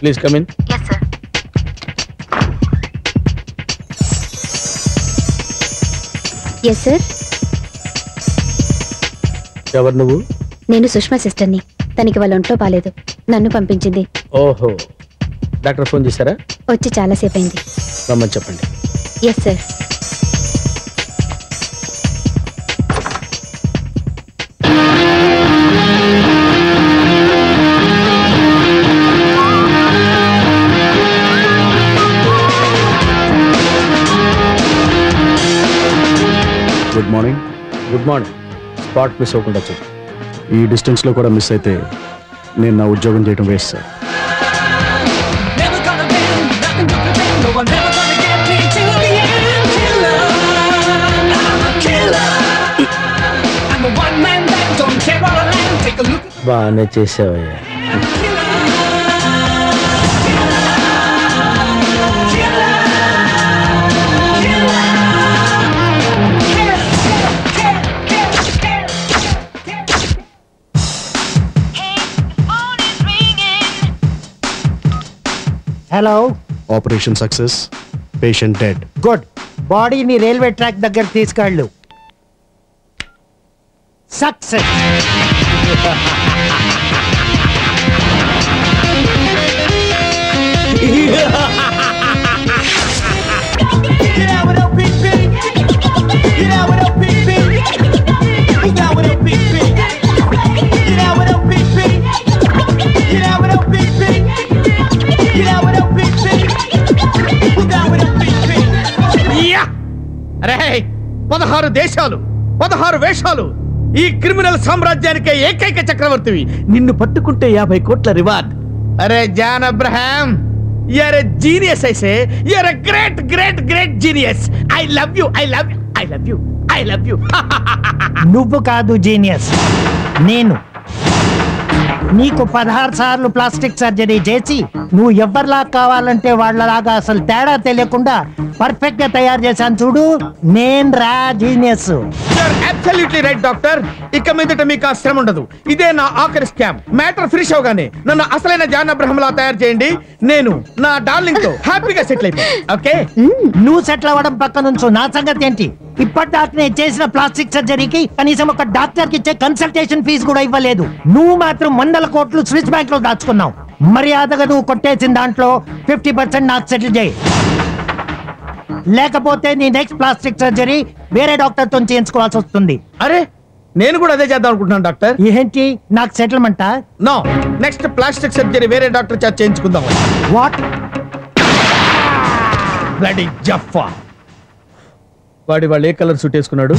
Please come in. yes sir. yes sir. ఎవరు నువ్వు? నేను సుష్మా సిస్టర్ని. తనకి వాళ్ళ ఒంట్లో బాలేదు, నన్ను పంపించింది. ఓహో, డాక్టర్ ఫోన్ చేశారా? వచ్చి చాలాసేపు అయింది. రమ్మని చెప్పండి. Yes sir. Good morning. Good morning. Spot miss అవ్వకుండా చెప్పు. ఈ డిస్టెన్స్లో కూడా మిస్ అయితే నేను నా ఉద్యోగం చేయడం వేస్ట్ సార్. బాగానే చేసావయ్యా. Hello. Operation success, patient dead. Good. బాడీని రైల్వే ట్రాక్ దగ్గర తీసుకెళ్ళు. సక్సెస్. అరే 16 దేశాలు 16 వేషాలు, ఈ క్రిమినల్ సామ్రాజ్యానికే ఏకైక చక్రవర్తివి. నిన్ను పట్టుకుంటే 50 కోట్ల రివార్డ్. అరే John Abraham, you're a genius I say. You're a great great great genius. I love you, I love you, I love you, I love you. నువ్వు కాదు జీనియస్, నేను. నీకు 16 సార్లు ప్లాస్టిక్ సర్జరీ చేసి నువ్వు ఎవరిలా కావాలంటే వాళ్ళలాగా అసలు తేడా తెలియకుండా పర్ఫెక్ట్ గా తయారు చేశాను చూడు, నేను రా జీనియస్. Absolutely right doctor. ఇక మీదట మీకు ఆ శ్రమ ఉండదు. ఇదే నా ఆఖరి స్కామ్. మ్యాటర్ ఫినిష్ అవగానే నన్ను అసలైన జాన్ అబ్రహం లా తయారు చేయండి. నేను నా డార్లింగ్ తో హ్యాపీగా సెటిల్ అయిపోతాను. ఓకే? నువ్వు సెటిల్ అవ్వడం పక్క నుంచు, నా సంగతి ఏంటి? ఇప్పటిదాకా నేను చేసిన ప్లాస్టిక్ సర్జరీకి కనీసం ఒక డాక్టర్ కి ఇచ్చే కన్సల్టేషన్ ఫీజు కూడా ఇవ్వలేదు. నువ్వు మాత్రం 100 కోట్లు స్విస్ బ్యాంక్ లో దాచుకున్నావు. మర్యాదగా నువ్వు కొట్టేసిన దాంట్లో 50% నాకు సెటిల్ చేయి, లేకపోతే నీ నెక్స్ట్ ప్లాస్టిక్ సర్జరీ వేరే డాక్టర్ తో చేయించుకోవాల్సి వస్తుంది. అరే నేను కూడా అదే చేద్దాం అనుకుంటున్నాను డాక్టర్. ఏంటి, నాకు settlement? No, next plastic surgery వేరే డాక్టర్ చేత చేయించుకుందాం. వాట్? బ్లడీ జఫా. వాడు వాళ్ళు ఏ కలర్ సూట్ వేసుకున్నాడు?